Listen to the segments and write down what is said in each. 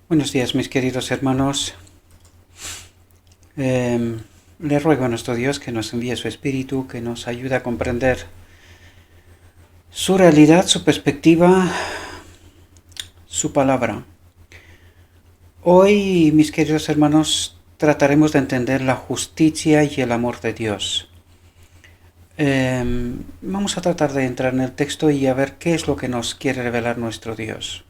Buenos días, mis queridos hermanos. Le ruego a nuestro Dios que nos envíe su Espíritu, que nos ayude a comprender su realidad, su perspectiva, su palabra. Hoy, mis queridos hermanos, trataremos de entender la justicia y el amor de Dios. Vamos a tratar de entrar en el texto y a ver qué es lo que nos quiere revelar nuestro Dios.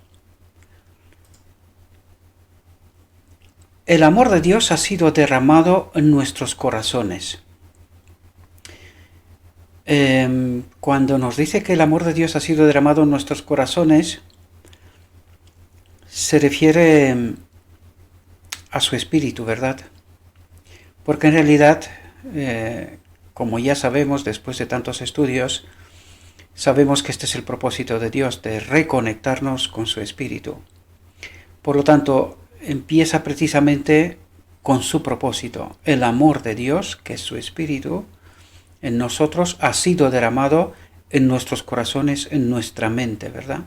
El amor de Dios ha sido derramado en nuestros corazones. Cuando nos dice que el amor de Dios ha sido derramado en nuestros corazones, se refiere a su espíritu, ¿verdad? Porque en realidad, como ya sabemos después de tantos estudios, sabemos que este es el propósito de Dios, de reconectarnos con su espíritu. Por lo tanto, empieza precisamente con su propósito. El amor de Dios, que es su espíritu, en nosotros ha sido derramado en nuestros corazones, en nuestra mente, ¿verdad?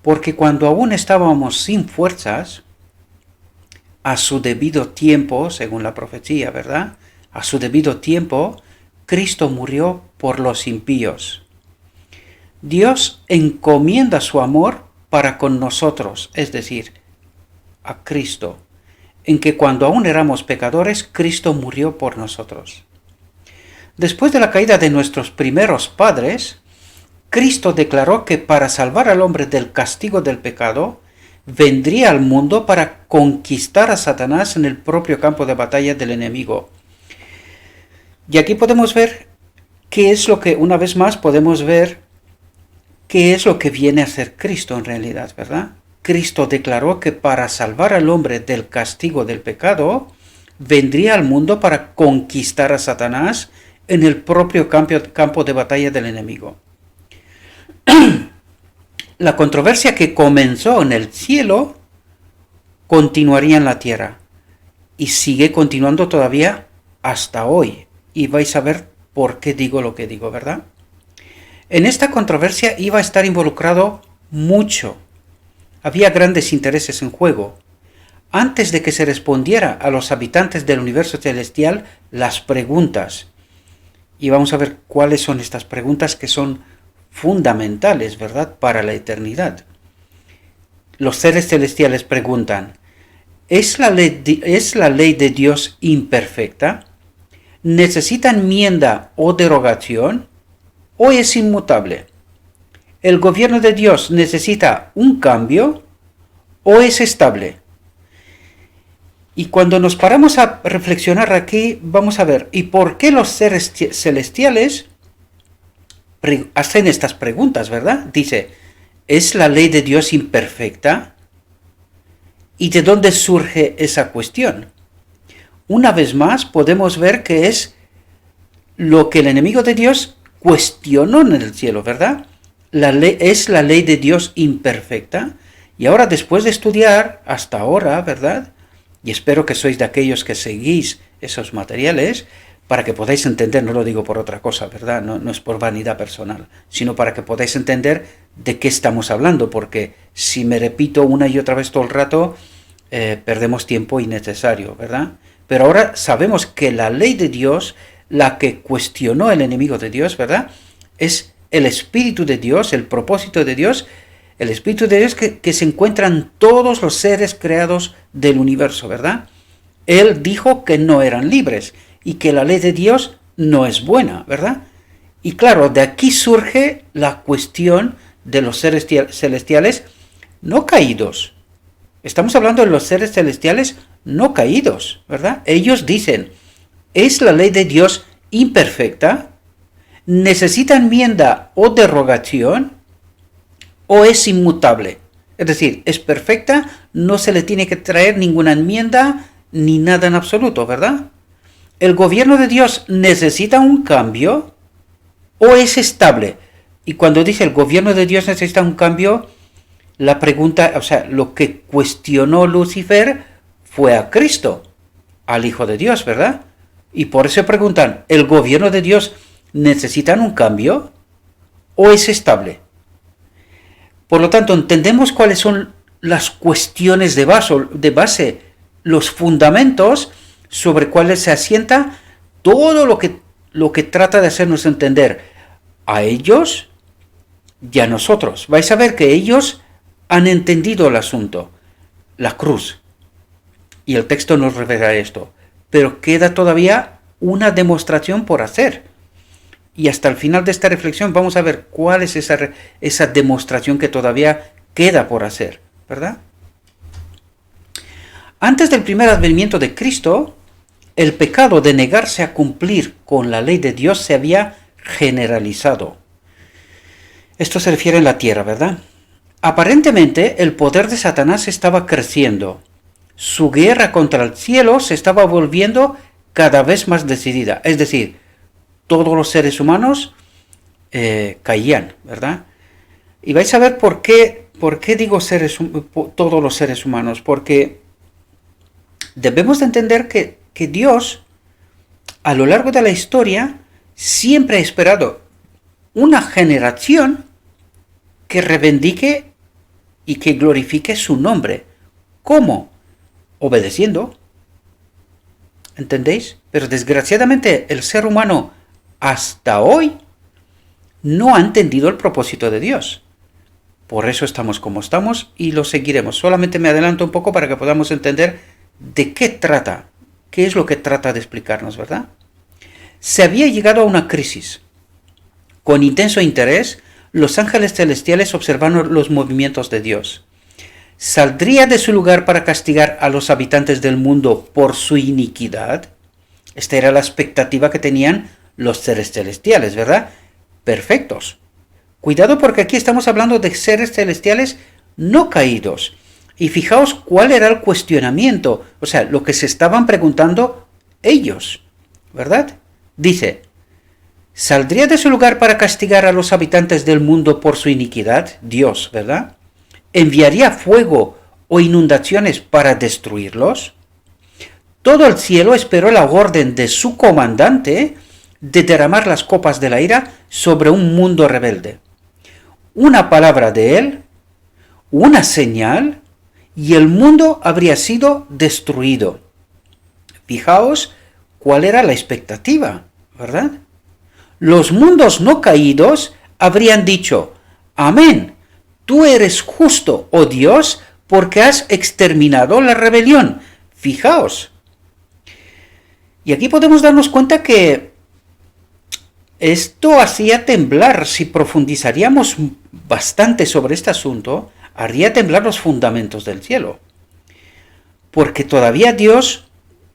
Porque cuando aún estábamos sin fuerzas, a su debido tiempo, según la profecía, ¿verdad? A su debido tiempo, Cristo murió por los impíos. Dios encomienda su amor para con nosotros, es decir, a Cristo, en que cuando aún éramos pecadores, Cristo murió por nosotros. Después de la caída de nuestros primeros padres, Cristo declaró que para salvar al hombre del castigo del pecado, vendría al mundo para conquistar a Satanás en el propio campo de batalla del enemigo. Y aquí podemos ver qué es lo que, una vez más, podemos ver qué es lo que viene a ser Cristo en realidad, ¿verdad? Cristo declaró que para salvar al hombre del castigo del pecado, vendría al mundo para conquistar a Satanás en el propio campo de batalla del enemigo. La controversia que comenzó en el cielo continuaría en la tierra y sigue continuando todavía hasta hoy. Y vais a ver por qué digo lo que digo, ¿verdad? En esta controversia iba a estar involucrado mucho. Había grandes intereses en juego. Antes de que se respondiera a los habitantes del universo celestial las preguntas. Y vamos a ver cuáles son estas preguntas que son fundamentales, ¿verdad?, para la eternidad. Los seres celestiales preguntan: ¿es la ley de Dios imperfecta? ¿Necesita enmienda o derogación? ¿O es inmutable? ¿El gobierno de Dios necesita un cambio o es estable? Y cuando nos paramos a reflexionar aquí, vamos a ver, ¿y por qué los seres celestiales hacen estas preguntas, verdad? Dice, ¿es la ley de Dios imperfecta? ¿Y de dónde surge esa cuestión? Una vez más podemos ver que es lo que el enemigo de Dios cuestionó en el cielo, ¿verdad? Es la ley de Dios imperfecta. Y ahora, después de estudiar hasta ahora, ¿verdad?, y espero que sois de aquellos que seguís esos materiales, para que podáis entender, no lo digo por otra cosa, ¿verdad?, no es por vanidad personal, sino para que podáis entender de qué estamos hablando, porque si me repito una y otra vez todo el rato, perdemos tiempo innecesario, ¿verdad? Pero ahora sabemos que la ley de Dios, la que cuestionó el enemigo de Dios, ¿verdad?, es el Espíritu de Dios, el propósito de Dios, el Espíritu de Dios que se encuentra en todos los seres creados del universo, ¿verdad? Él dijo que no eran libres y que la ley de Dios no es buena, ¿verdad? Y claro, de aquí surge la cuestión de los seres celestiales no caídos. Estamos hablando de los seres celestiales no caídos, ¿verdad? Ellos dicen, ¿es la ley de Dios imperfecta? ¿Necesita enmienda o derogación? ¿O es inmutable? Es decir, es perfecta, no se le tiene que traer ninguna enmienda ni nada en absoluto, ¿verdad? ¿El gobierno de Dios necesita un cambio o es estable? Y cuando dice el gobierno de Dios necesita un cambio, la pregunta, o sea, lo que cuestionó Lucifer fue a Cristo, al Hijo de Dios, ¿verdad? Y por eso preguntan, ¿el gobierno de Dios necesita un cambio o es estable? Por lo tanto, entendemos cuáles son las cuestiones de base, los fundamentos sobre cuales se asienta todo lo que trata de hacernos entender a ellos y a nosotros. Vais a ver que ellos han entendido el asunto, la cruz. Y el texto nos revela esto. Pero queda todavía una demostración por hacer. Y hasta el final de esta reflexión vamos a ver cuál es esa demostración que todavía queda por hacer, ¿verdad? Antes del primer advenimiento de Cristo, el pecado de negarse a cumplir con la ley de Dios se había generalizado. Esto se refiere en la tierra, ¿verdad? Aparentemente, el poder de Satanás estaba creciendo. Su guerra contra el cielo se estaba volviendo cada vez más decidida. Es decir, todos los seres humanos caían, ¿verdad? Y vais a ver por qué digo todos los seres humanos. Porque debemos de entender que Dios, a lo largo de la historia, siempre ha esperado una generación que reivindique y que glorifique su nombre. ¿Cómo? Obedeciendo. ¿Entendéis? Pero desgraciadamente el ser humano hasta hoy no ha entendido el propósito de Dios. Por eso estamos como estamos y lo seguiremos. Solamente me adelanto un poco para que podamos entender de qué trata, qué es lo que trata de explicarnos, ¿verdad? Se había llegado a una crisis. Con intenso interés, los ángeles celestiales observaron los movimientos de Dios. ¿Saldría de su lugar para castigar a los habitantes del mundo por su iniquidad? Esta era la expectativa que tenían los seres celestiales, ¿verdad? Perfectos. Cuidado porque aquí estamos hablando de seres celestiales no caídos. Y fijaos cuál era el cuestionamiento, o sea, lo que se estaban preguntando ellos, ¿verdad? Dice, ¿saldría de su lugar para castigar a los habitantes del mundo por su iniquidad? Dios, ¿verdad? ¿Enviaría fuego o inundaciones para destruirlos? Todo el cielo esperó la orden de su comandante de derramar las copas de la ira sobre un mundo rebelde. Una palabra de él, una señal, y el mundo habría sido destruido. Fijaos cuál era la expectativa, ¿verdad? Los mundos no caídos habrían dicho, amén, tú eres justo, oh Dios, porque has exterminado la rebelión. Fijaos. Y aquí podemos darnos cuenta que esto hacía temblar, si profundizaríamos bastante sobre este asunto, haría temblar los fundamentos del cielo. Porque todavía Dios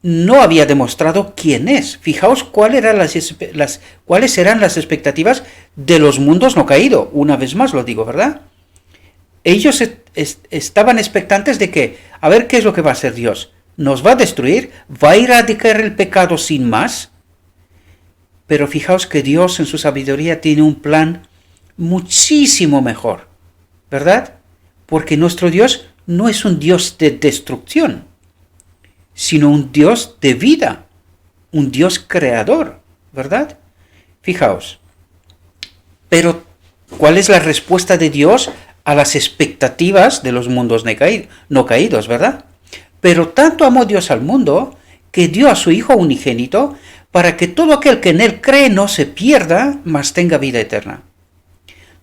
no había demostrado quién es. Fijaos cuáles eran las expectativas de los mundos no caídos. Una vez más lo digo, ¿verdad? Ellos estaban expectantes de que, a ver qué es lo que va a hacer Dios. ¿Nos va a destruir? ¿Va a erradicar el pecado sin más? Pero fijaos que Dios en su sabiduría tiene un plan muchísimo mejor, ¿verdad? Porque nuestro Dios no es un Dios de destrucción, sino un Dios de vida, un Dios creador, ¿verdad? Fijaos. Pero, ¿cuál es la respuesta de Dios a las expectativas de los mundos no caídos, ¿verdad? Pero tanto amó Dios al mundo que dio a su Hijo unigénito para que todo aquel que en él cree no se pierda, mas tenga vida eterna.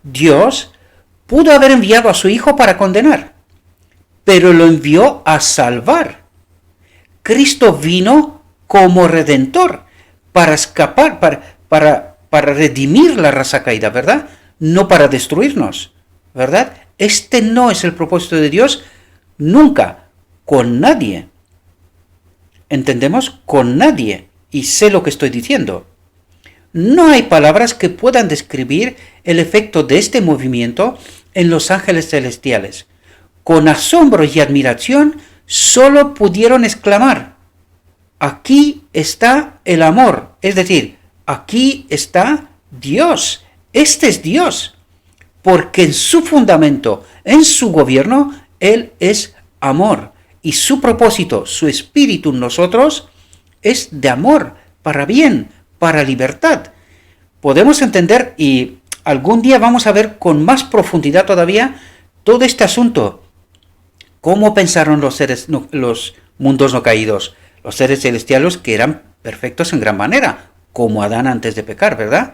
Dios pudo haber enviado a su Hijo para condenar, pero lo envió a salvar. Cristo vino como redentor para escapar, para redimir la raza caída, ¿verdad? No para destruirnos, ¿verdad? Este no es el propósito de Dios nunca, con nadie. ¿Entendemos? Con nadie. Y sé lo que estoy diciendo. No hay palabras que puedan describir el efecto de este movimiento en los ángeles celestiales. Con asombro y admiración, solo pudieron exclamar, aquí está el amor, es decir, aquí está Dios, este es Dios, porque en su fundamento, en su gobierno, Él es amor, y su propósito, su espíritu en nosotros, es de amor, para bien, para libertad. Podemos entender, y algún día vamos a ver con más profundidad todavía, todo este asunto ¿Cómo pensaron los mundos no caídos? Los seres celestiales que eran perfectos en gran manera, como Adán antes de pecar, ¿verdad?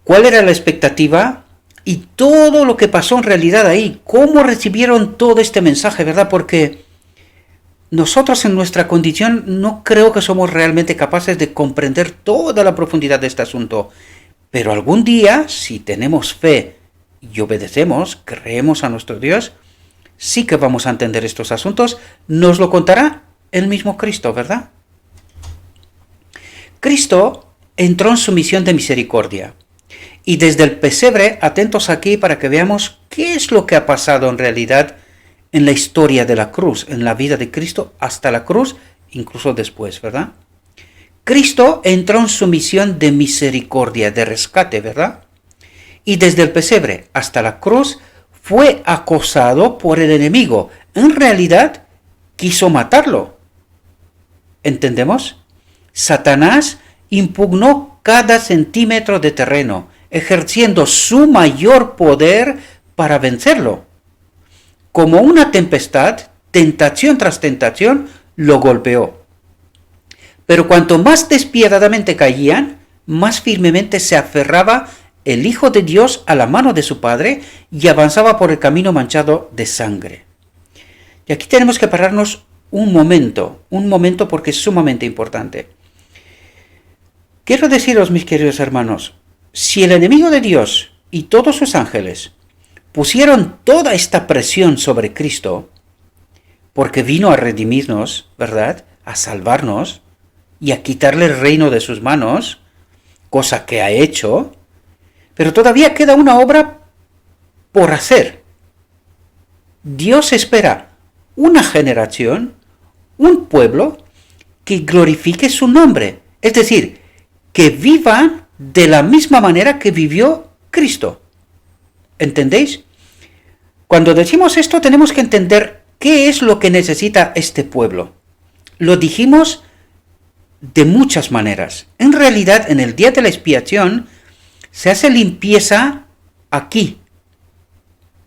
¿Cuál era la expectativa? Y todo lo que pasó en realidad ahí, ¿cómo recibieron todo este mensaje, verdad? Porque nosotros en nuestra condición no creo que somos realmente capaces de comprender toda la profundidad de este asunto. Pero algún día, si tenemos fe y obedecemos, creemos a nuestro Dios, sí que vamos a entender estos asuntos. Nos lo contará el mismo Cristo, ¿verdad? Cristo entró en su misión de misericordia. Y desde el pesebre, atentos aquí para que veamos qué es lo que ha pasado en realidad en la historia de la cruz, en la vida de Cristo hasta la cruz, incluso después, ¿verdad? Cristo entró en su misión de misericordia, de rescate, ¿verdad? Y desde el pesebre hasta la cruz fue acosado por el enemigo. En realidad, quiso matarlo. ¿Entendemos? Satanás impugnó cada centímetro de terreno, ejerciendo su mayor poder para vencerlo. Como una tempestad, tentación tras tentación, lo golpeó. Pero cuanto más despiadadamente caían, más firmemente se aferraba el Hijo de Dios a la mano de su Padre y avanzaba por el camino manchado de sangre. Y aquí tenemos que pararnos un momento porque es sumamente importante. Quiero deciros, mis queridos hermanos, si el enemigo de Dios y todos sus ángeles pusieron toda esta presión sobre Cristo, porque vino a redimirnos, ¿verdad?, a salvarnos y a quitarle el reino de sus manos, cosa que ha hecho, pero todavía queda una obra por hacer. Dios espera una generación, un pueblo, que glorifique su nombre, es decir, que vivan de la misma manera que vivió Cristo. ¿Entendéis? Cuando decimos esto tenemos que entender qué es lo que necesita este pueblo. Lo dijimos de muchas maneras. En realidad, en el día de la expiación se hace limpieza aquí.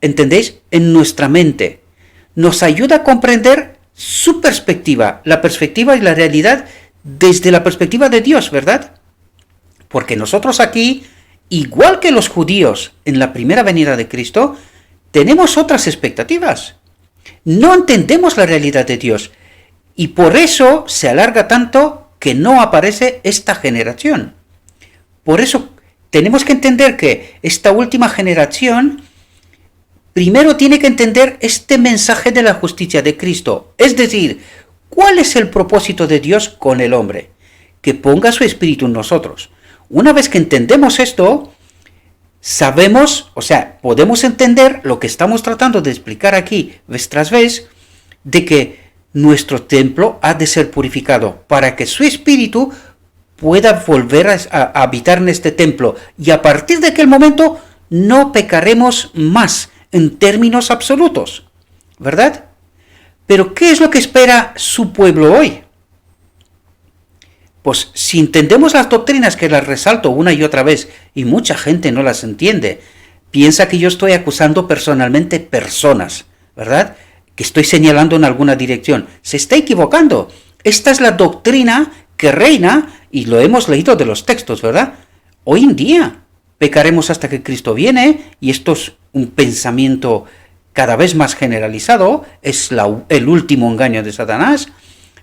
¿Entendéis? En nuestra mente. Nos ayuda a comprender su perspectiva, la perspectiva y la realidad desde la perspectiva de Dios, ¿verdad? Porque nosotros aquí, igual que los judíos en la primera venida de Cristo, tenemos otras expectativas. No entendemos la realidad de Dios y por eso se alarga tanto que no aparece esta generación. Por eso tenemos que entender que esta última generación primero tiene que entender este mensaje de la justicia de Cristo. Es decir, ¿cuál es el propósito de Dios con el hombre? Que ponga su espíritu en nosotros. Una vez que entendemos esto, sabemos, podemos entender lo que estamos tratando de explicar aquí vez tras vez, de que nuestro templo ha de ser purificado para que su espíritu pueda volver a habitar en este templo y a partir de aquel momento no pecaremos más en términos absolutos, ¿verdad? Pero ¿qué es lo que espera su pueblo hoy? Pues si entendemos las doctrinas que las resalto una y otra vez y mucha gente no las entiende, piensa que yo estoy acusando personalmente personas, ¿verdad?, que estoy señalando en alguna dirección. Se está equivocando. Esta es la doctrina que reina y lo hemos leído de los textos, ¿verdad? Hoy en día pecaremos hasta que Cristo viene y esto es un pensamiento cada vez más generalizado, es el último engaño de Satanás,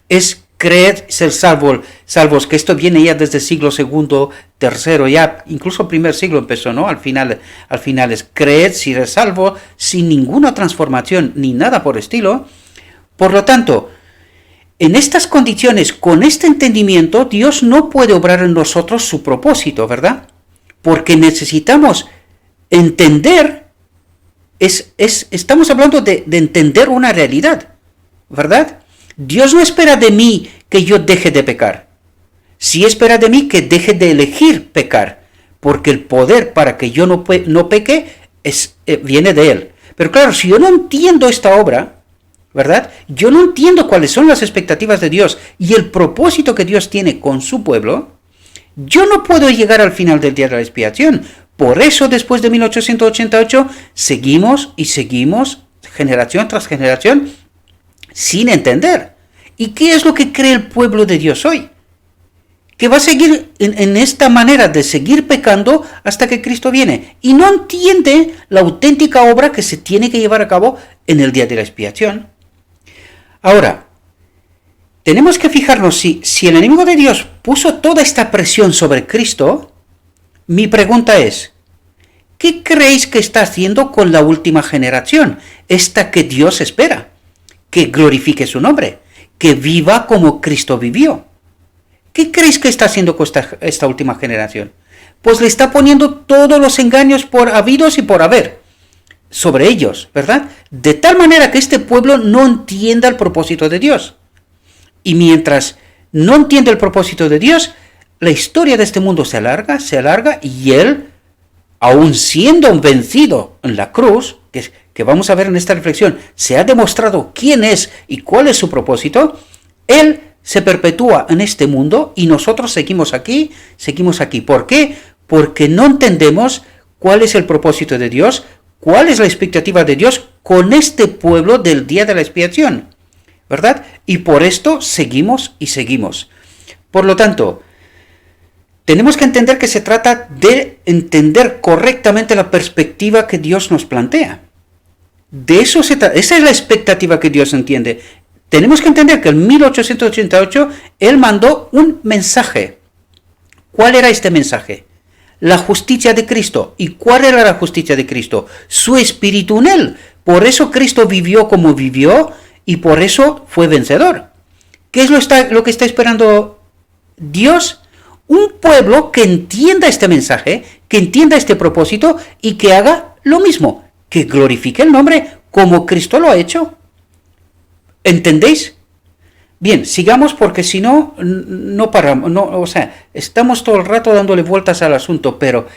es creed ser salvos, que esto viene ya desde el siglo II, III, ya incluso primer siglo empezó, ¿no? Al final es creed ser salvo, sin ninguna transformación ni nada por estilo. Por lo tanto, en estas condiciones, con este entendimiento, Dios no puede obrar en nosotros su propósito, ¿verdad? Porque necesitamos entender, estamos hablando de entender una realidad, ¿verdad? Dios no espera de mí que yo deje de pecar. Sí espera de mí que deje de elegir pecar, porque el poder para que yo no peque viene de Él. Pero claro, si yo no entiendo esta obra, ¿verdad? Yo no entiendo cuáles son las expectativas de Dios y el propósito que Dios tiene con su pueblo, yo no puedo llegar al final del día de la expiación. Por eso, después de 1888, seguimos generación tras generación, sin entender. ¿Y qué es lo que cree el pueblo de Dios hoy? Que va a seguir en esta manera de seguir pecando hasta que Cristo viene. Y no entiende la auténtica obra que se tiene que llevar a cabo en el día de la expiación. Ahora, tenemos que fijarnos si el enemigo de Dios puso toda esta presión sobre Cristo. Mi pregunta es, ¿qué creéis que está haciendo con la última generación? Esta que Dios espera, que glorifique su nombre, que viva como Cristo vivió. ¿Qué creéis que está haciendo con esta última generación? Pues le está poniendo todos los engaños por habidos y por haber sobre ellos, ¿verdad? De tal manera que este pueblo no entienda el propósito de Dios. Y mientras no entiende el propósito de Dios, la historia de este mundo se alarga y él, aun siendo un vencido en la cruz, que vamos a ver en esta reflexión, se ha demostrado quién es y cuál es su propósito, él se perpetúa en este mundo y nosotros seguimos aquí. ¿Por qué? Porque no entendemos cuál es el propósito de Dios, cuál es la expectativa de Dios con este pueblo del día de la expiación, ¿verdad? Y por esto seguimos y seguimos. Por lo tanto, tenemos que entender que se trata de entender correctamente la perspectiva que Dios nos plantea. De eso se trata. Esa es la expectativa que Dios entiende. Tenemos que entender que en 1888 Él mandó un mensaje. ¿Cuál era este mensaje? La justicia de Cristo. ¿Y cuál era la justicia de Cristo? Su espíritu en Él. Por eso Cristo vivió como vivió y por eso fue vencedor. ¿Qué es lo que está esperando Dios? Un pueblo que entienda este mensaje, que entienda este propósito y que haga lo mismo, que glorifique el nombre como Cristo lo ha hecho. ¿Entendéis? Bien, sigamos porque si no, no paramos. Estamos todo el rato dándole vueltas al asunto, pero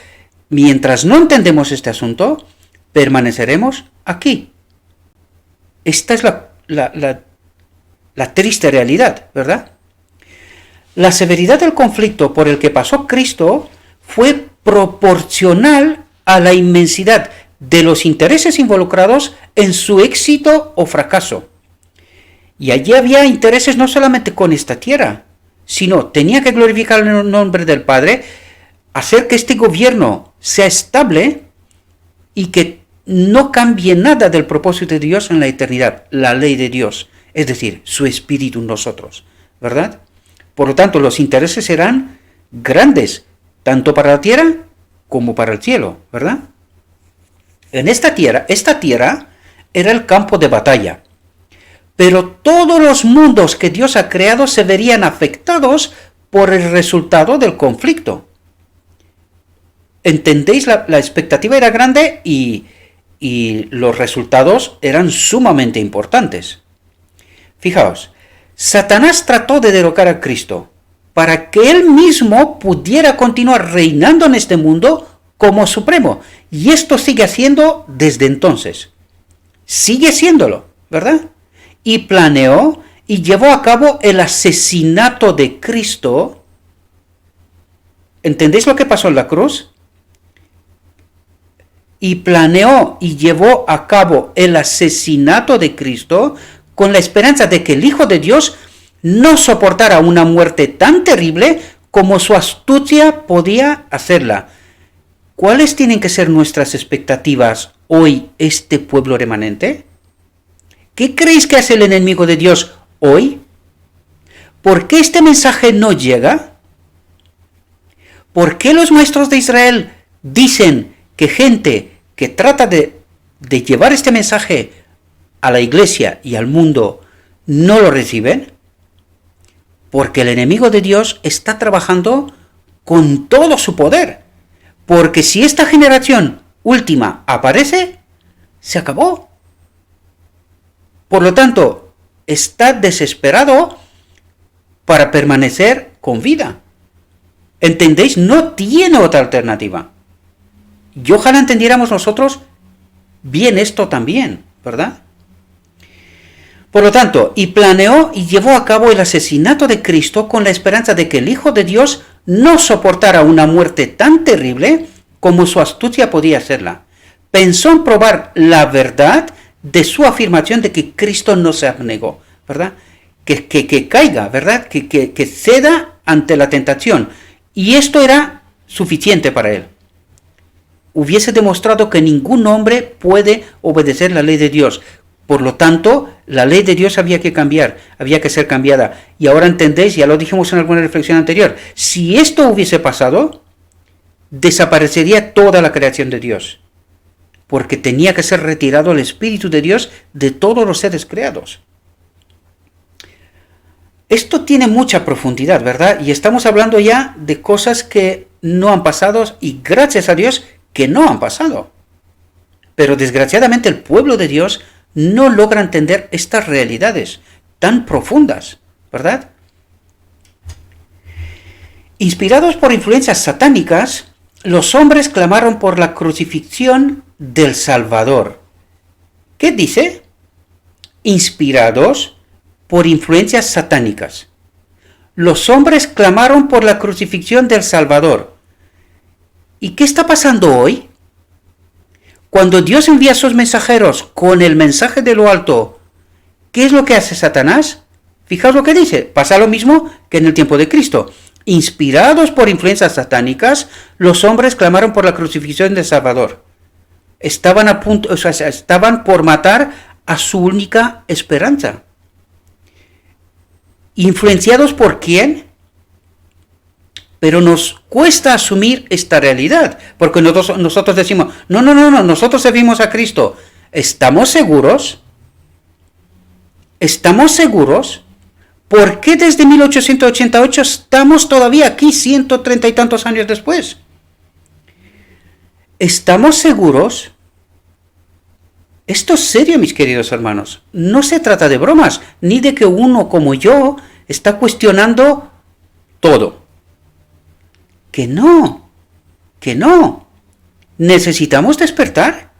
mientras no entendemos este asunto, permaneceremos aquí. Esta es la triste realidad, ¿verdad? La severidad del conflicto por el que pasó Cristo fue proporcional a la inmensidad de los intereses involucrados en su éxito o fracaso. Y allí había intereses no solamente con esta tierra, sino tenía que glorificar el nombre del Padre, hacer que este gobierno sea estable y que no cambie nada del propósito de Dios en la eternidad, la ley de Dios, es decir, su espíritu en nosotros, ¿verdad? Por lo tanto, los intereses serán grandes, tanto para la tierra como para el cielo, ¿verdad? En esta tierra era el campo de batalla. Pero todos los mundos que Dios ha creado se verían afectados por el resultado del conflicto. ¿Entendéis? La expectativa era grande y los resultados eran sumamente importantes. Fijaos, Satanás trató de derrocar a Cristo para que él mismo pudiera continuar reinando en este mundo como supremo. Y esto sigue haciendo desde entonces. Sigue siéndolo, ¿verdad? Y planeó y llevó a cabo el asesinato de Cristo. ¿Entendéis lo que pasó en la cruz? Y planeó y llevó a cabo el asesinato de Cristo con la esperanza de que el Hijo de Dios no soportara una muerte tan terrible como su astucia podía hacerla. ¿Cuáles tienen que ser nuestras expectativas hoy, este pueblo remanente? ¿Qué creéis que hace el enemigo de Dios hoy? ¿Por qué este mensaje no llega? ¿Por qué los maestros de Israel dicen que gente que trata de llevar este mensaje a la iglesia y al mundo no lo reciben? Porque el enemigo de Dios está trabajando con todo su poder. Porque si esta generación última aparece, se acabó. Por lo tanto, está desesperado para permanecer con vida. ¿Entendéis? No tiene otra alternativa. Y ojalá entendiéramos nosotros bien esto también, ¿verdad? Por lo tanto, y planeó y llevó a cabo el asesinato de Cristo con la esperanza de que el Hijo de Dios no soportara una muerte tan terrible como su astucia podía hacerla. Pensó en probar la verdad de su afirmación de que Cristo no se abnegó, ¿verdad? Que caiga, ¿verdad? Que ceda ante la tentación. Y esto era suficiente para él. Hubiese demostrado que ningún hombre puede obedecer la ley de Dios. Por lo tanto, la ley de Dios había que cambiar, había que ser cambiada. Y ahora entendéis, ya lo dijimos en alguna reflexión anterior, si esto hubiese pasado, desaparecería toda la creación de Dios, porque tenía que ser retirado el Espíritu de Dios de todos los seres creados. Esto tiene mucha profundidad, ¿verdad? Y estamos hablando ya de cosas que no han pasado y gracias a Dios que no han pasado. Pero desgraciadamente el pueblo de Dios no logra entender estas realidades tan profundas, ¿verdad? Inspirados por influencias satánicas, los hombres clamaron por la crucifixión del Salvador. ¿Qué dice? Inspirados por influencias satánicas. Los hombres clamaron por la crucifixión del Salvador. ¿Y qué está pasando hoy? Cuando Dios envía a sus mensajeros con el mensaje de lo alto, ¿qué es lo que hace Satanás? Fijaos lo que dice, pasa lo mismo que en el tiempo de Cristo. Inspirados por influencias satánicas, los hombres clamaron por la crucifixión del Salvador. Estaban por matar a su única esperanza. ¿Influenciados por quién? Pero nos cuesta asumir esta realidad, porque nosotros decimos, no, nosotros servimos a Cristo. ¿Estamos seguros? ¿Estamos seguros? ¿Por qué desde 1888 estamos todavía aquí 130 y tantos años después? ¿Estamos seguros? Esto es serio, mis queridos hermanos. No se trata de bromas, ni de que uno como yo está cuestionando todo. Que no. Necesitamos despertar.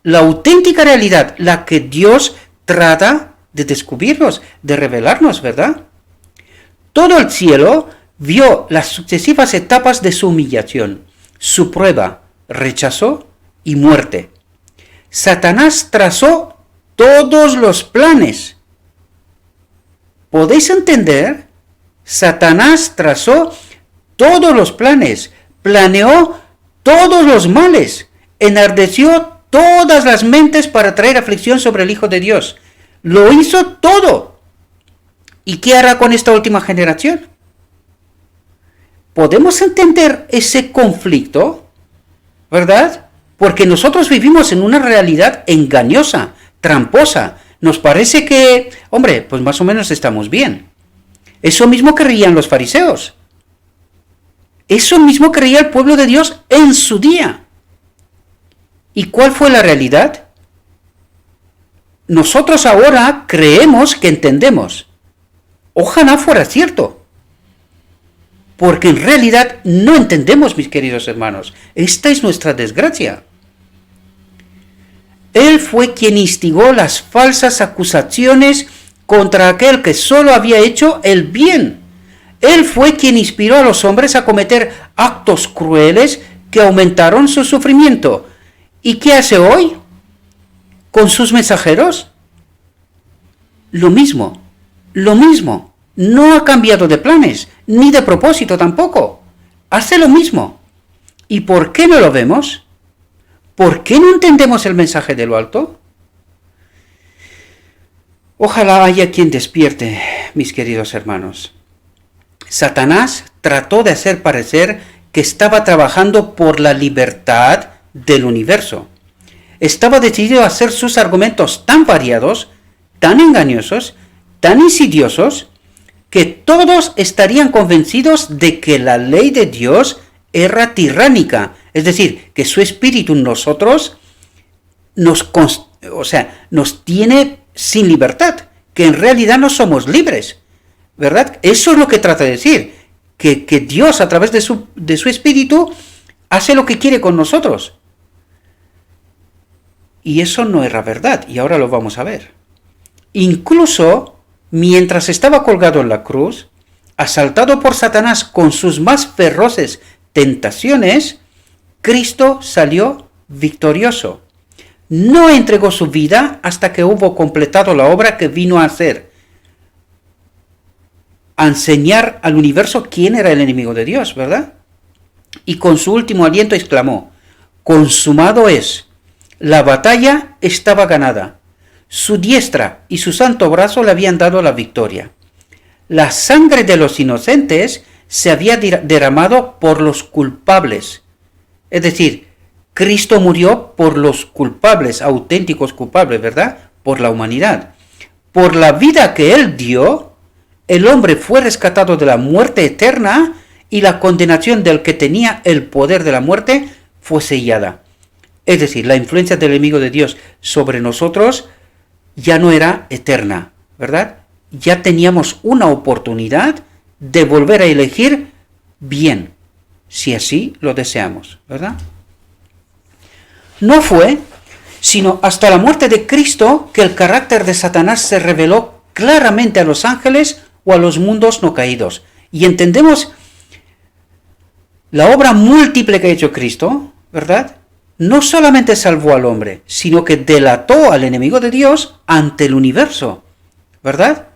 La auténtica realidad, la que Dios trata de descubrirnos, de revelarnos, ¿verdad? Todo el cielo vio las sucesivas etapas de su humillación, su prueba, rechazo y muerte. Satanás trazó todos los planes. ¿Podéis entender? Satanás trazó todos los planes, planeó todos los males, enardeció todas las mentes para traer aflicción sobre el Hijo de Dios. Lo hizo todo. ¿Y qué hará con esta última generación? ¿Podemos entender ese conflicto? ¿Verdad? Porque nosotros vivimos en una realidad engañosa, tramposa. Nos parece que, pues más o menos estamos bien. Eso mismo creían los fariseos. Eso mismo creía el pueblo de Dios en su día. ¿Y cuál fue la realidad? Nosotros ahora creemos que entendemos. Ojalá fuera cierto. Porque en realidad no entendemos, mis queridos hermanos. Esta es nuestra desgracia. Él fue quien instigó las falsas acusaciones contra aquel que solo había hecho el bien. Él fue quien inspiró a los hombres a cometer actos crueles que aumentaron su sufrimiento. ¿Y qué hace hoy con sus mensajeros? Lo mismo. No ha cambiado de planes, ni de propósito tampoco. Hace lo mismo. ¿Y por qué no lo vemos? ¿Por qué no entendemos el mensaje de lo alto? Ojalá haya quien despierte, mis queridos hermanos. Satanás trató de hacer parecer que estaba trabajando por la libertad del universo. Estaba decidido a hacer sus argumentos tan variados, tan engañosos, tan insidiosos, que todos estarían convencidos de que la ley de Dios era tiránica, es decir, que su espíritu en nosotros nos tiene sin libertad, que en realidad no somos libres, ¿verdad? Eso es lo que trata de decir, que Dios a través de su espíritu hace lo que quiere con nosotros. Y eso no era verdad, y ahora lo vamos a ver. Incluso mientras estaba colgado en la cruz, asaltado por Satanás con sus más feroces tentaciones, Cristo salió victorioso. no entregó su vida hasta que hubo completado la obra que vino a hacer. A enseñar al universo quién era el enemigo de Dios, ¿verdad? Y con su último aliento exclamó: consumado es. La batalla estaba ganada. Su diestra y su santo brazo le habían dado la victoria. La sangre de los inocentes se había derramado por los culpables. Es decir, Cristo murió por los culpables, auténticos culpables, ¿verdad? Por la humanidad. Por la vida que Él dio, el hombre fue rescatado de la muerte eterna y la condenación del que tenía el poder de la muerte fue sellada. Es decir, la influencia del enemigo de Dios sobre nosotros ya no era eterna, ¿verdad? Ya teníamos una oportunidad de volver a elegir bien, si así lo deseamos, ¿verdad? No fue sino hasta la muerte de Cristo que el carácter de Satanás se reveló claramente a los ángeles o a los mundos no caídos. Y entendemos la obra múltiple que ha hecho Cristo, ¿verdad? No solamente salvó al hombre, sino que delató al enemigo de Dios ante el universo, ¿verdad?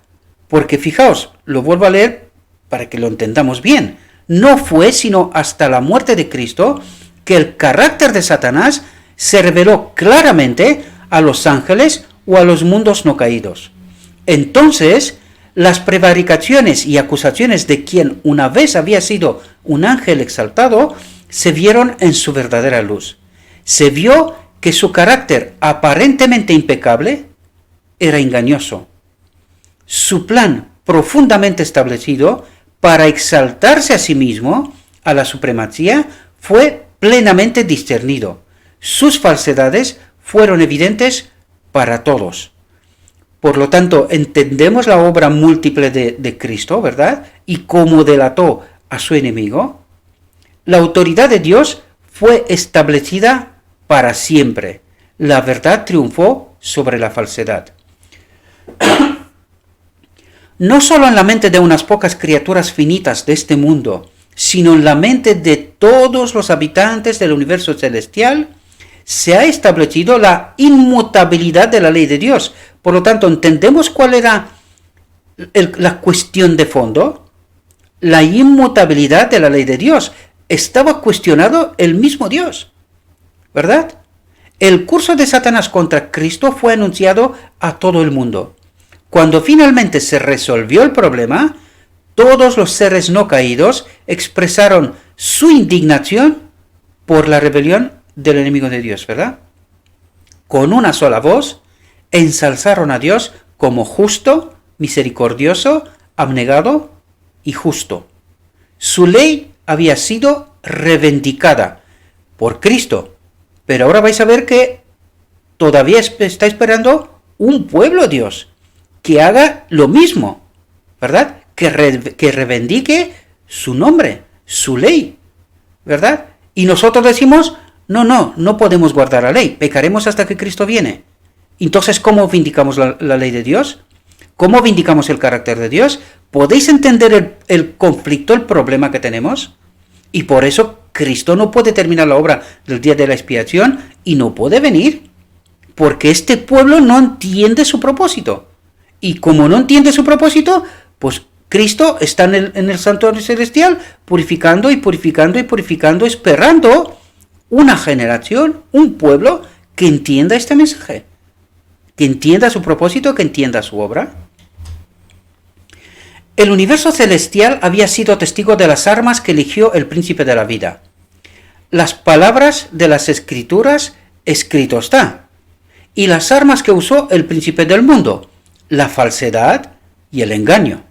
Porque fijaos, lo vuelvo a leer para que lo entendamos bien. No fue sino hasta la muerte de Cristo que el carácter de Satanás se reveló claramente a los ángeles o a los mundos no caídos. Entonces, las prevaricaciones y acusaciones de quien una vez había sido un ángel exaltado se vieron en su verdadera luz. Se vio que su carácter aparentemente impecable era engañoso. Su plan profundamente establecido para exaltarse a sí mismo a la supremacía fue plenamente discernido. Sus falsedades fueron evidentes para todos. Por lo tanto, entendemos la obra múltiple de Cristo, ¿verdad? Y cómo delató a su enemigo. La autoridad de Dios fue establecida para siempre. La verdad triunfó sobre la falsedad. No solo en la mente de unas pocas criaturas finitas de este mundo, sino en la mente de todos los habitantes del universo celestial, se ha establecido la inmutabilidad de la ley de Dios. Por lo tanto, ¿entendemos cuál era la cuestión de fondo? La inmutabilidad de la ley de Dios. Estaba cuestionado el mismo Dios, ¿verdad? El curso de Satanás contra Cristo fue anunciado a todo el mundo. Cuando finalmente se resolvió el problema, todos los seres no caídos expresaron su indignación por la rebelión del enemigo de Dios, ¿verdad? Con una sola voz, ensalzaron a Dios como justo, misericordioso, abnegado y justo. Su ley había sido reivindicada por Cristo, pero ahora vais a ver que todavía está esperando un pueblo Dios que haga lo mismo, ¿verdad? Que reivindique su nombre, su ley, ¿verdad? Y nosotros decimos: no podemos guardar la ley, pecaremos hasta que Cristo viene. Entonces, ¿cómo vindicamos la ley de Dios? ¿Cómo vindicamos el carácter de Dios? ¿Podéis entender el conflicto, el problema que tenemos? Y por eso Cristo no puede terminar la obra del día de la expiación y no puede venir, porque este pueblo no entiende su propósito. Y como no entiende su propósito, pues Cristo está en el santuario celestial purificando y purificando y purificando, esperando una generación, un pueblo que entienda este mensaje, que entienda su propósito, que entienda su obra. El universo celestial había sido testigo de las armas que eligió el príncipe de la vida. Las palabras de las escrituras, escrito está. Y las armas que usó el príncipe del mundo, la falsedad y el engaño.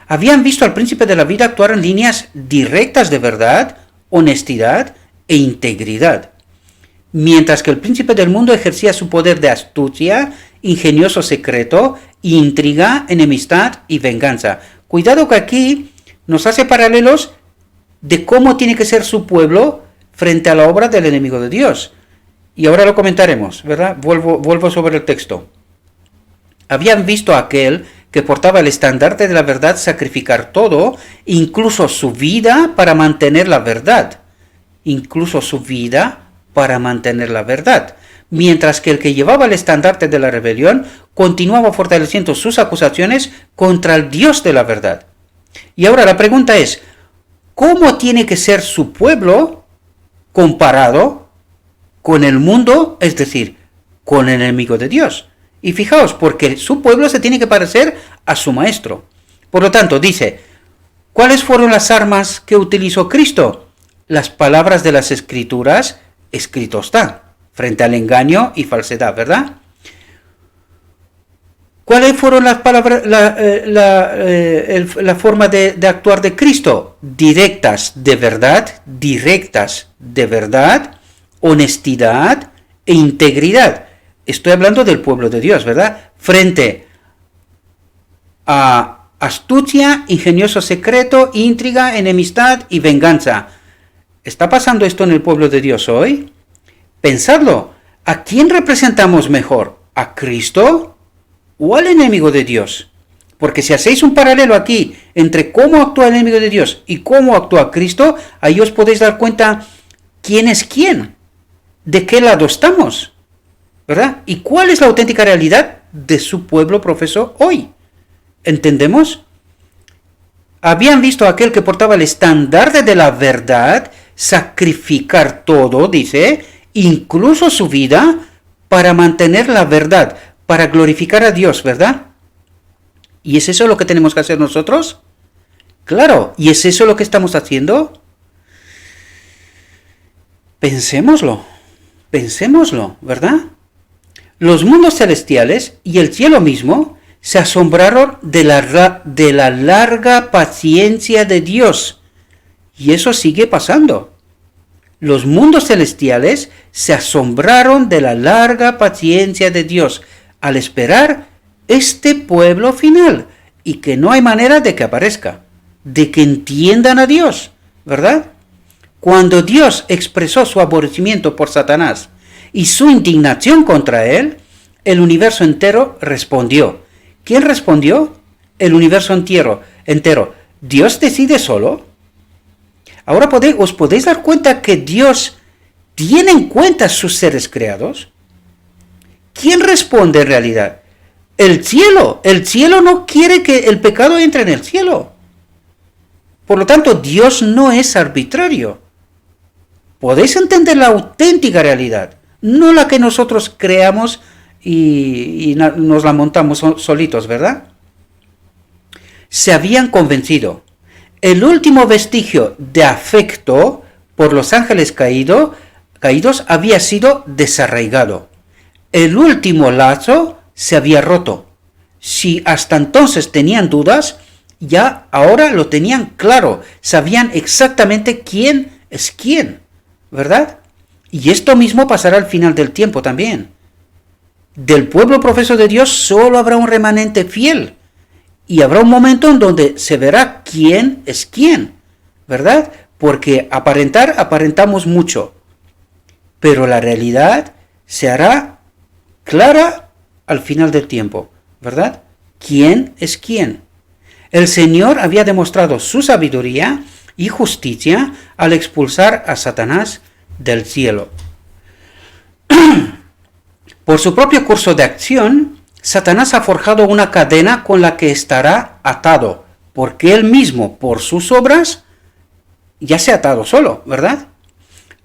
Habían visto al príncipe de la vida actuar en líneas directas de verdad, honestidad e integridad, mientras que el príncipe del mundo ejercía su poder de astucia, ingenioso secreto, intriga, enemistad y venganza. Cuidado que aquí nos hace paralelos de cómo tiene que ser su pueblo frente a la obra del enemigo de Dios. Y ahora lo comentaremos, ¿verdad? Vuelvo sobre el texto. Habían visto a aquel que portaba el estandarte de la verdad sacrificar todo, incluso su vida, para mantener la verdad. Incluso su vida para mantener la verdad. mientras que el que llevaba el estandarte de la rebelión continuaba fortaleciendo sus acusaciones contra el Dios de la verdad. Y ahora la pregunta es, ¿cómo tiene que ser su pueblo comparado con el mundo, es decir, con el enemigo de Dios? Y fijaos, porque su pueblo se tiene que parecer a su maestro. Por lo tanto, dice, ¿cuáles fueron las armas que utilizó Cristo? Las palabras de las Escrituras, escrito está, frente al engaño y falsedad, ¿verdad? ¿Cuáles fueron las palabras, la forma de actuar de Cristo? Directas de verdad, honestidad e integridad. Estoy hablando del pueblo de Dios, ¿verdad? Frente a astucia, ingenioso secreto, intriga, enemistad y venganza. ¿Está pasando esto en el pueblo de Dios hoy? Pensadlo. ¿A quién representamos mejor? ¿A Cristo o al enemigo de Dios? Porque si hacéis un paralelo aquí entre cómo actúa el enemigo de Dios y cómo actúa Cristo, ahí os podéis dar cuenta quién es quién, de qué lado estamos, ¿verdad? ¿Y cuál es la auténtica realidad de su pueblo profeso hoy? ¿Entendemos? Habían visto a aquel que portaba el estandarte de la verdad sacrificar todo, dice, incluso su vida, para mantener la verdad, para glorificar a Dios, ¿verdad? ¿Y es eso lo que tenemos que hacer nosotros? Claro, ¿y es eso lo que estamos haciendo? Pensémoslo, ¿verdad? Los mundos celestiales y el cielo mismo se asombraron de la larga paciencia de Dios. Y eso sigue pasando. Los mundos celestiales se asombraron de la larga paciencia de Dios al esperar este pueblo final y que no hay manera de que aparezca, de que entiendan a Dios, ¿verdad? Cuando Dios expresó su aborrecimiento por Satanás y su indignación contra él, el universo entero respondió. ¿Quién respondió? El universo entero. ¿Dios decide solo? Ahora os podéis dar cuenta que Dios tiene en cuenta sus seres creados. ¿Quién responde en realidad? El cielo. El cielo no quiere que el pecado entre en el cielo. Por lo tanto, Dios no es arbitrario. Podéis entender la auténtica realidad, no la que nosotros creamos y nos la montamos solitos, ¿verdad? Se habían convencido. El último vestigio de afecto por los ángeles caídos había sido desarraigado. El último lazo se había roto. Si hasta entonces tenían dudas, ya ahora lo tenían claro. Sabían exactamente quién es quién, ¿verdad? Y esto mismo pasará al final del tiempo también. Del pueblo profeso de Dios solo habrá un remanente fiel. Y habrá un momento en donde se verá quién es quién, ¿verdad? Porque aparentamos mucho. Pero la realidad se hará clara al final del tiempo, ¿verdad? ¿Quién es quién? El Señor había demostrado su sabiduría y justicia al expulsar a Satanás del cielo. Por su propio curso de acción, Satanás ha forjado una cadena con la que estará atado, porque él mismo, por sus obras, ya se ha atado solo, ¿verdad?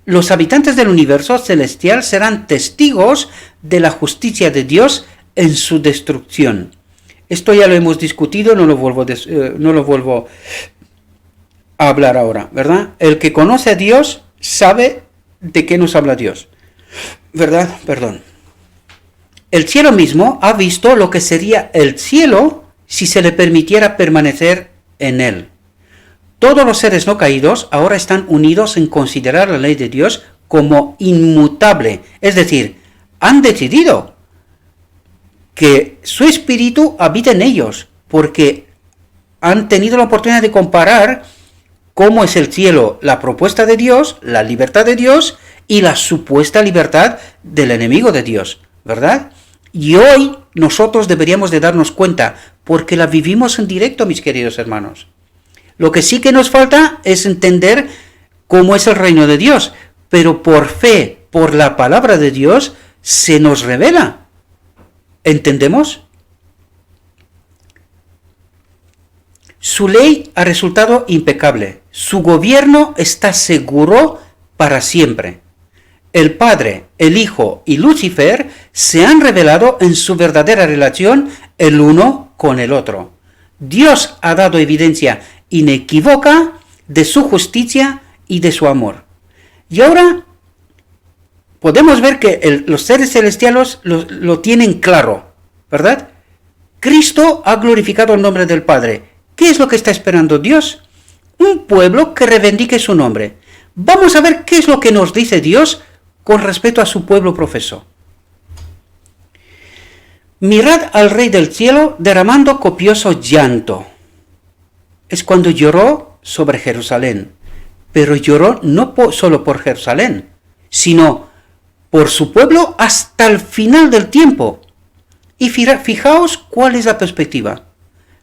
Los habitantes del universo celestial serán testigos de la justicia de Dios en su destrucción. Esto ya lo hemos discutido, no lo vuelvo a hablar ahora, ¿verdad? El que conoce a Dios sabe de qué nos habla Dios, ¿verdad? Perdón. El cielo mismo ha visto lo que sería el cielo si se le permitiera permanecer en él. Todos los seres no caídos ahora están unidos en considerar la ley de Dios como inmutable, es decir, han decidido que su espíritu habita en ellos, porque han tenido la oportunidad de comparar cómo es el cielo, la propuesta de Dios, la libertad de Dios y la supuesta libertad del enemigo de Dios, ¿verdad? Y hoy nosotros deberíamos de darnos cuenta, porque la vivimos en directo, mis queridos hermanos. Lo que sí que nos falta es entender cómo es el reino de Dios, pero por fe, por la palabra de Dios, se nos revela. ¿Entendemos? Su ley ha resultado impecable. Su gobierno está seguro para siempre. El Padre, el Hijo y Lucifer se han revelado en su verdadera relación el uno con el otro. Dios ha dado evidencia inequívoca de su justicia y de su amor. Y ahora podemos ver que los seres celestiales lo tienen claro, ¿verdad? Cristo ha glorificado el nombre del Padre. ¿Qué es lo que está esperando Dios? Un pueblo que reivindique su nombre. Vamos a ver qué es lo que nos dice Dios con respecto a su pueblo profeso. Mirad al Rey del cielo derramando copioso llanto. Es cuando lloró sobre Jerusalén, pero lloró no solo por Jerusalén, sino por su pueblo hasta el final del tiempo. Y fijaos cuál es la perspectiva.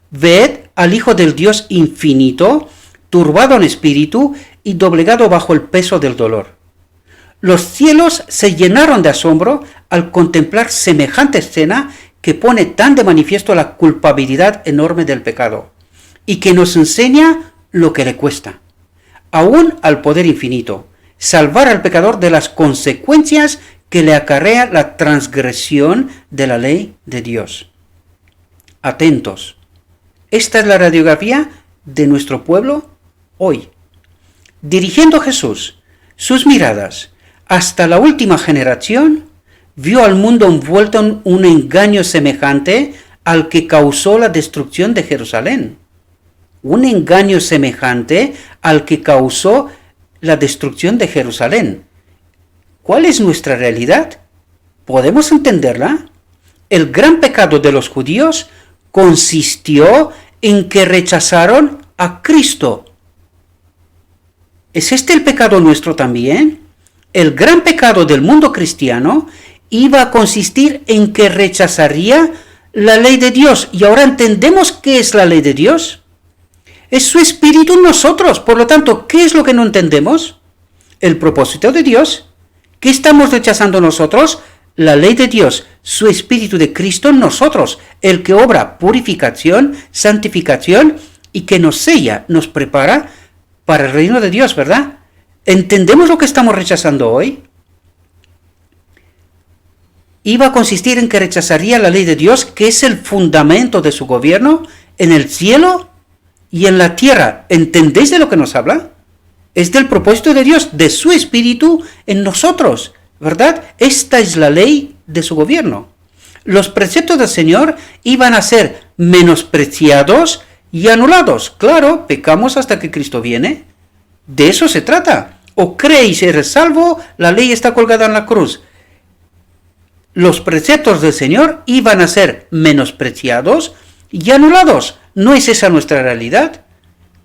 Ved al Hijo del Dios infinito, turbado en espíritu y doblegado bajo el peso del dolor. Los cielos se llenaron de asombro al contemplar semejante escena que pone tan de manifiesto la culpabilidad enorme del pecado y que nos enseña lo que le cuesta, aún al poder infinito, salvar al pecador de las consecuencias que le acarrea la transgresión de la ley de Dios. Atentos. Esta es la radiografía de nuestro pueblo hoy. Dirigiendo Jesús sus miradas hasta la última generación, vio al mundo envuelto en un engaño semejante al que causó la destrucción de Jerusalén. Un engaño semejante al que causó la destrucción de Jerusalén. ¿Cuál es nuestra realidad? ¿Podemos entenderla? El gran pecado de los judíos consistió en que rechazaron a Cristo. ¿Es este el pecado nuestro también? El gran pecado del mundo cristiano iba a consistir en que rechazaría la ley de Dios. Y ahora entendemos qué es la ley de Dios. Es su espíritu en nosotros. Por lo tanto, ¿qué es lo que no entendemos? El propósito de Dios. ¿Qué estamos rechazando nosotros? La ley de Dios, su espíritu de Cristo en nosotros, el que obra purificación, santificación y que nos sella, nos prepara para el reino de Dios, ¿verdad? ¿Entendemos lo que estamos rechazando hoy? Iba a consistir en que rechazaría la ley de Dios, que es el fundamento de su gobierno en el cielo y en la tierra. ¿Entendéis de lo que nos habla? Es del propósito de Dios, de su espíritu en nosotros, ¿verdad? Esta es la ley de su gobierno. Los preceptos del Señor iban a ser menospreciados y anulados. Claro, pecamos hasta que Cristo viene. De eso se trata. O creéis eres salvo, la ley está colgada en la cruz. Los preceptos del Señor iban a ser menospreciados y anulados. ¿No es esa nuestra realidad?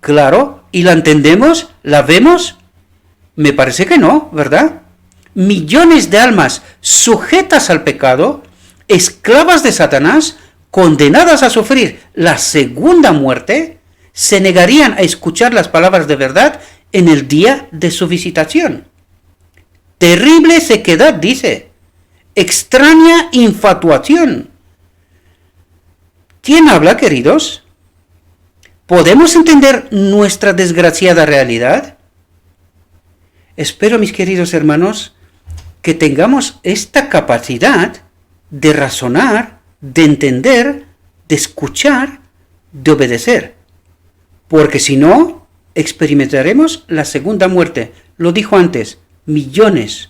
Claro, ¿y la entendemos? ¿La vemos? Me parece que no, ¿verdad? Millones de almas sujetas al pecado, esclavas de Satanás, condenadas a sufrir la segunda muerte, se negarían a escuchar las palabras de verdad en el día de su visitación. Terrible sequedad, dice. Extraña infatuación. ¿Quién habla, queridos? ¿Podemos entender nuestra desgraciada realidad? Espero, mis queridos hermanos, que tengamos esta capacidad de razonar, de entender, de escuchar, de obedecer. Porque si no, experimentaremos la segunda muerte. Lo dijo antes, millones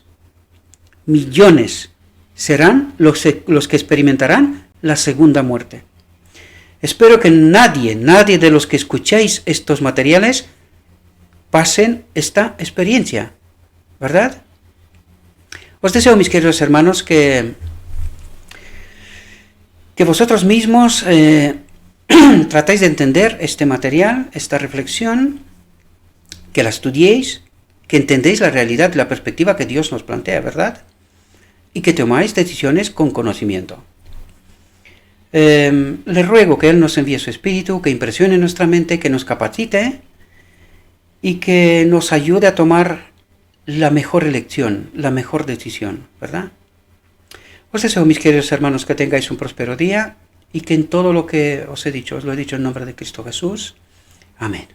serán los que experimentarán la segunda muerte. Espero que nadie de los que escucháis estos materiales pasen esta experiencia, ¿verdad? Os deseo, mis queridos hermanos, que vosotros mismos tratáis de entender este material, esta reflexión, que la estudiéis, que entendéis la realidad y la perspectiva que Dios nos plantea, ¿verdad? Y que tomáis decisiones con conocimiento. Le ruego que Él nos envíe su espíritu, que impresione nuestra mente, que nos capacite y que nos ayude a tomar la mejor elección, la mejor decisión, ¿verdad? Os deseo, mis queridos hermanos, que tengáis un próspero día y que en todo lo que os he dicho, os lo he dicho en nombre de Cristo Jesús. Amén.